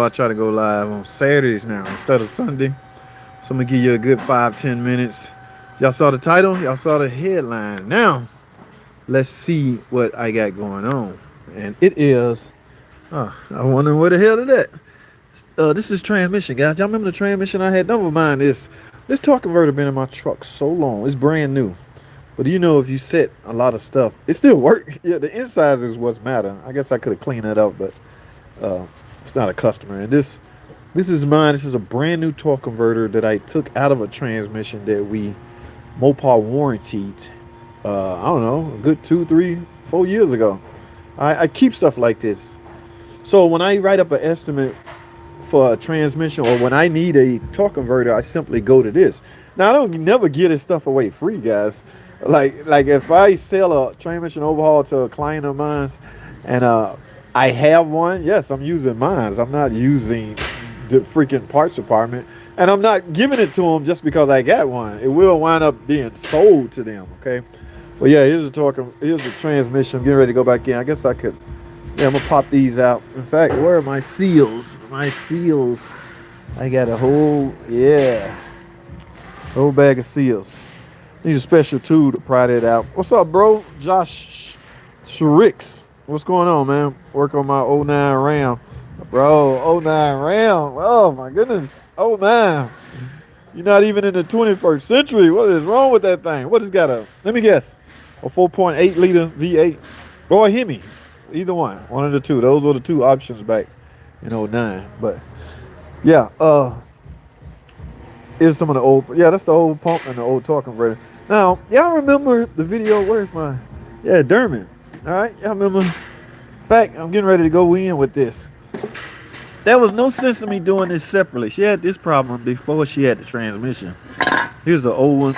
I try to go live on Saturdays now instead of Sunday. So I'm gonna give you a good 5-10 minutes. Y'all saw the title, y'all saw the headline. Now let's see what I got going on. And it is I wonder what the hell is that? This is transmission, guys. Y'all remember the transmission I had? Never mind this torque converter been in my truck so long. It's brand new. But you know, if you set a lot of stuff, it still works. Yeah, the insides is what's matter. I guess I could have cleaned that up, but uh, it's not a customer. And this is mine. This is a brand new torque converter that I took out of a transmission that we Mopar warranted. I don't know, a good 2, 3, 4 years ago. I keep stuff like this. So when I write up an estimate for a transmission or when I need a torque converter, I simply go to this. Now I don't never give this stuff away free, guys. Like if I sell a transmission overhaul to a client of mine, and I have one, yes, I'm using mine. I'm not using the freaking parts department, and I'm not giving it to them just because I got one. It will wind up being sold to them. Okay, but yeah, here's the torque. Here's the transmission. I'm getting ready to go back in. I guess I could. Yeah, I'm gonna pop these out. In fact, where are my seals? My seals. I got a whole bag of seals. Need a special tool to pry that out. What's up, bro? Josh Shricks. What's going on, man? Work on my '09 Ram. Bro, '09 Ram. Oh, my goodness. '09. You're not even in the 21st century. What is wrong with that thing? What has got a, let me guess, a 4.8 liter V8? Or a Hemi. Either one of the two. Those were the two options back in '09. But, yeah, is some of the old, yeah, that's the old pump and the old torque converter. Now, y'all remember the video, where's my, yeah, Derman. All right, y'all remember? In fact, I'm getting ready to go in with this. There was no sense in me doing this separately. She had this problem before she had the transmission. Here's the old one.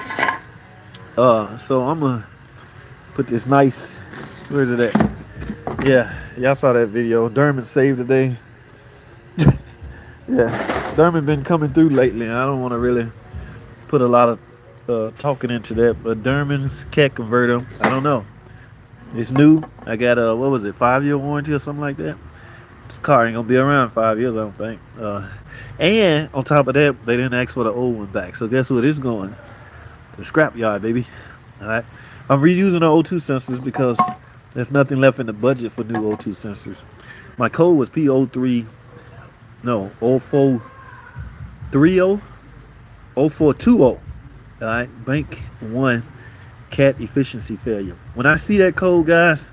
So I'm gonna put this nice, where's it at? Yeah, y'all saw that video. Derman saved the day. Yeah, Derman been coming through lately. I don't want to really put a lot of talking into that, but Derman cat converter, I don't know. It's new. I got a, what was it, 5-year warranty or something like that. This car ain't gonna be around 5 years, I don't think. And on top of that, they didn't ask for the old one back. So guess what it's going? The scrap yard, baby. All right. I'm reusing the O2 sensors because there's nothing left in the budget for new O2 sensors. My code was P03. No, 0430, 0420. All right, bank 1 cat efficiency failure. When I see that code, guys,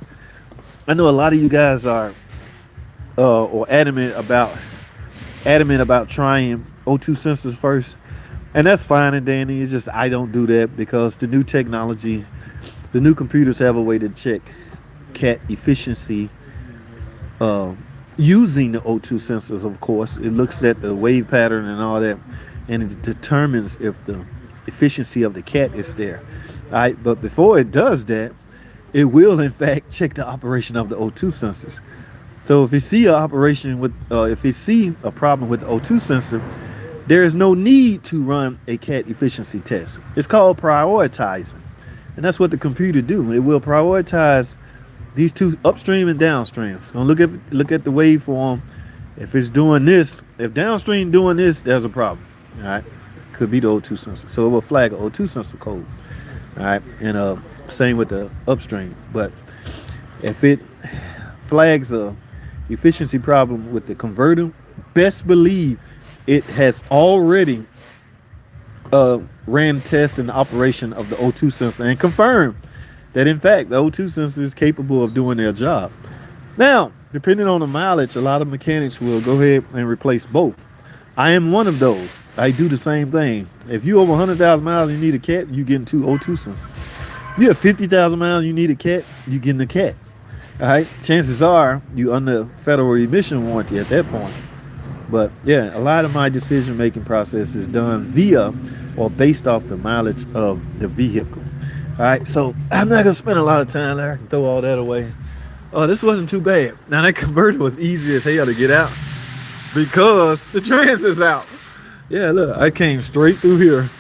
I know a lot of you guys are or adamant about trying O2 sensors first, and that's fine and dandy. It's just I don't do that because the new technology, the new computers have a way to check cat efficiency. Using the O2 sensors, of course, it looks at the wave pattern and all that, and it determines if the efficiency of the cat is there. All right, but before it does that, it will in fact check the operation of the O2 sensors. So if you see if you see a problem with the O2 sensor, there is no need to run a cat efficiency test. It's called prioritizing, and that's what the computer do. It will prioritize these two, upstream and downstream. So look at the waveform. If it's doing this, if downstream doing this, there's a problem. All right, could be the O2 sensor. So it will flag an O2 sensor code. All right, and same with the upstream. But if it flags a efficiency problem with the converter, best believe it has already ran tests in the operation of the O2 sensor and confirmed that in fact the O2 sensor is capable of doing their job. Now, depending on the mileage, a lot of mechanics will go ahead and replace both. I am one of those. I do the same thing. If you over 100,000 miles and you need a cat, you getting 2 O2 sensors. If you have 50,000 miles, you need a cat, you getting a cat. All right. Chances are you under federal emission warranty at that point. But yeah, a lot of my decision making process is done via or based off the mileage of the vehicle. All right, so I'm not gonna spend a lot of time there. I can throw all that away. Oh, this wasn't too bad. Now that converter was easy as hell to get out because the trans is out. Yeah, look, I came straight through here.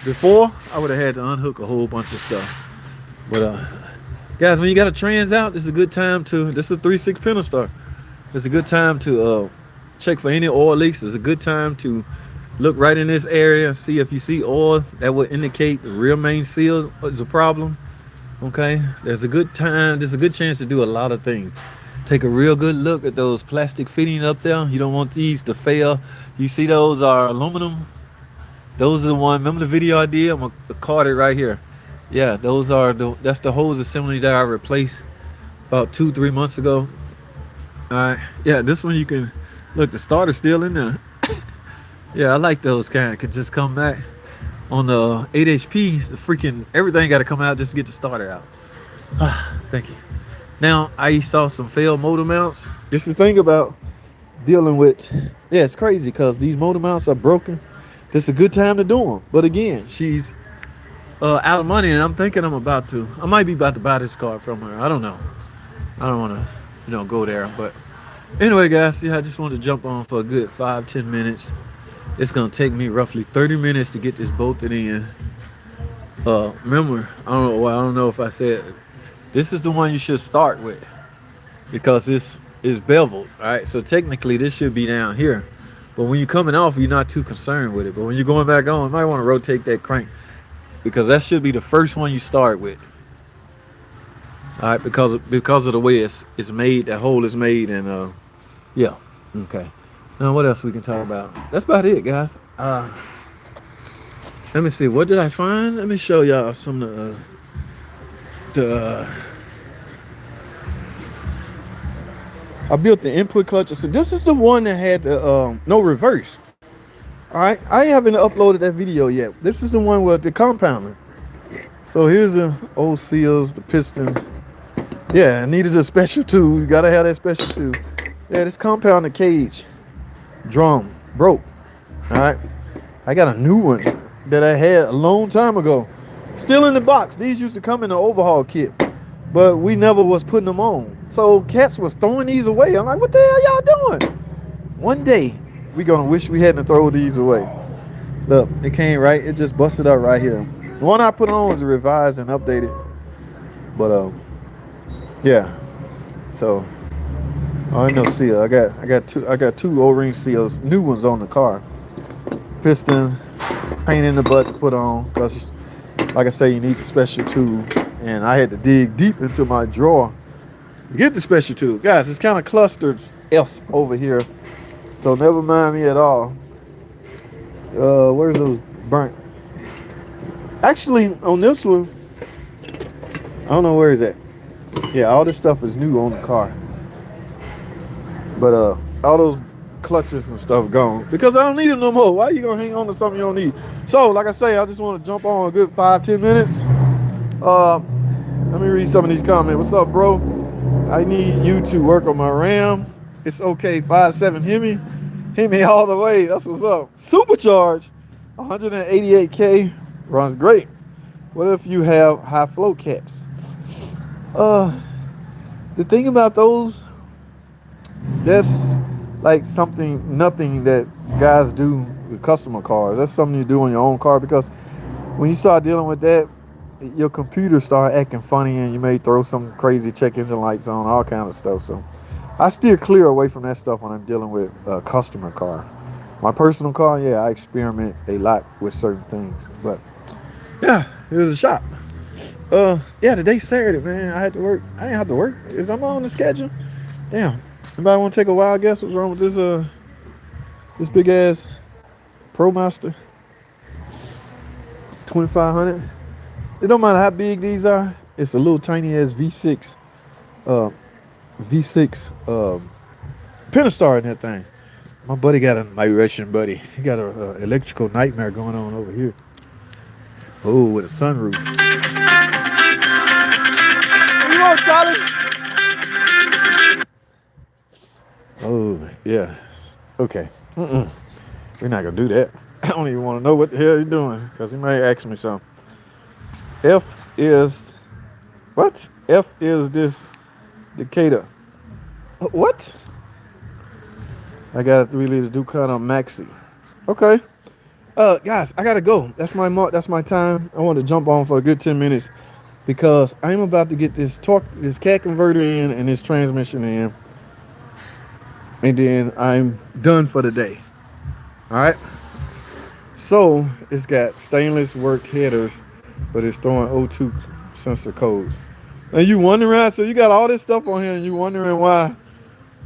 Before, I would have had to unhook a whole bunch of stuff. But guys, when you got a trans out, this is a good time to. This is a 3.6 Pentastar. It's a good time to check for any oil leaks. It's a good time to look right in this area and see if you see oil that would indicate the rear main seal is a problem. Okay, there's a good time. There's a good chance to do a lot of things. Take a real good look at those plastic fittings up there. You don't want these to fail. You see those are aluminum. Those are the one. Remember the video I did? I'm gonna card it right here. Yeah, those are that's the hose assembly that I replaced about 2-3 months ago. All right. Yeah, this one you can look. The starter's still in there. Yeah, I like those kind. Can just come back on the 8 HP. The freaking everything got to come out just to get the starter out. Thank you. Now I saw some failed motor mounts. This is the thing about dealing with. Yeah, it's crazy because these motor mounts are broken. This is a good time to do them. But again, she's out of money, and I'm thinking I might be about to buy this car from her. I don't know. I don't want to, go there. But anyway, guys, yeah, I just wanted to jump on for a good 5-10 minutes. It's gonna take me roughly 30 minutes to get this bolted in. Remember, I don't know if I said this is the one you should start with because this is beveled, all right? So technically, this should be down here. But when you're coming off, you're not too concerned with it. But when you're going back on, you might want to rotate that crank because that should be the first one you start with. All right, because of the way it's made, that hole is made, and yeah, okay. Now what else we can talk about? That's about it, guys. Let me see. What did I find? Let me show y'all some of I built the input clutch. So this is the one that had the no reverse. All right, I haven't uploaded that video yet. This is the one with the compounding. So here's the old seals, the piston. Yeah, I needed a special tool. You gotta have that special tool. Yeah, this compounded cage drum broke. All right, I got a new one that I had a long time ago, still in the box. These used to come in the overhaul kit, but we never was putting them on. So cats was throwing these away. I'm like, what the hell y'all doing? One day we gonna wish we hadn't thrown these away. Look, it came right. It just busted out right here. The one I put on was revised and updated, but yeah. So I ain't no seal. I got two O-ring seals, new ones on the car. Piston, paint in the butt to put on, because like I say, you need the special tool, and I had to dig deep into my drawer to get the special tool. Guys, it's kind of clustered F over here, so never mind me at all. Where's those burnt? Actually, on this one, I don't know where is that. Yeah, all this stuff is new on the car, but all those clutches and stuff gone because I don't need them no more. Why are you gonna hang on to something you don't need? So like I say, I just want to jump on a good 5-10 minutes. Let me read some of these comments. What's up, bro? I need you to work on my RAM. It's okay. 5.7 hit me all the way. That's what's up. Supercharged 188K runs great. What if you have high flow cats? The thing about those, that's like nothing that guys do with customer cars. That's something you do on your own car, because when you start dealing with that, your computer start acting funny and you may throw some crazy check engine lights on, all kind of stuff. So I steer clear away from that stuff when I'm dealing with a customer car. My personal car, yeah, I experiment a lot with certain things. But yeah, it was a shop. Yeah, today's Saturday, man. I had to work. I didn't have to work. I'm on the schedule. Damn. Anybody want to take a wild guess what's wrong with this big ass ProMaster 2500? It don't matter how big these are. It's a little tiny ass V6 Pentastar in that thing. My buddy my Russian buddy. He got a electrical nightmare going on over here. Oh, with a sunroof. What you want, Charlie? Oh, yeah. Okay. We're not going to do that. I don't even want to know what the hell he's doing, because he may ask me something. F is this Decatur. What? I got a 3-liter Ducati Maxi. Okay. Guys, I got to go. That's my time. I want to jump on for a good 10 minutes, because I'm about to get this cat converter in and this transmission in. and then I'm done for the day. All right. So it's got stainless work headers, but it's throwing O2 sensor codes. And you wondering, so you got all this stuff on here, and you wondering why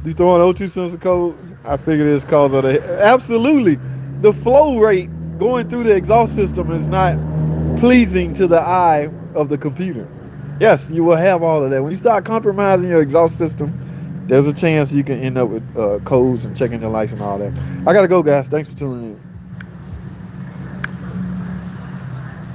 you throwing O2 sensor code? I figured it's cause of the absolutely the flow rate going through the exhaust system is not pleasing to the eye of the computer. Yes, you will have all of that. When you start compromising your exhaust system, there's a chance you can end up with codes and checking your lights and all that. I gotta go, guys. Thanks for tuning in.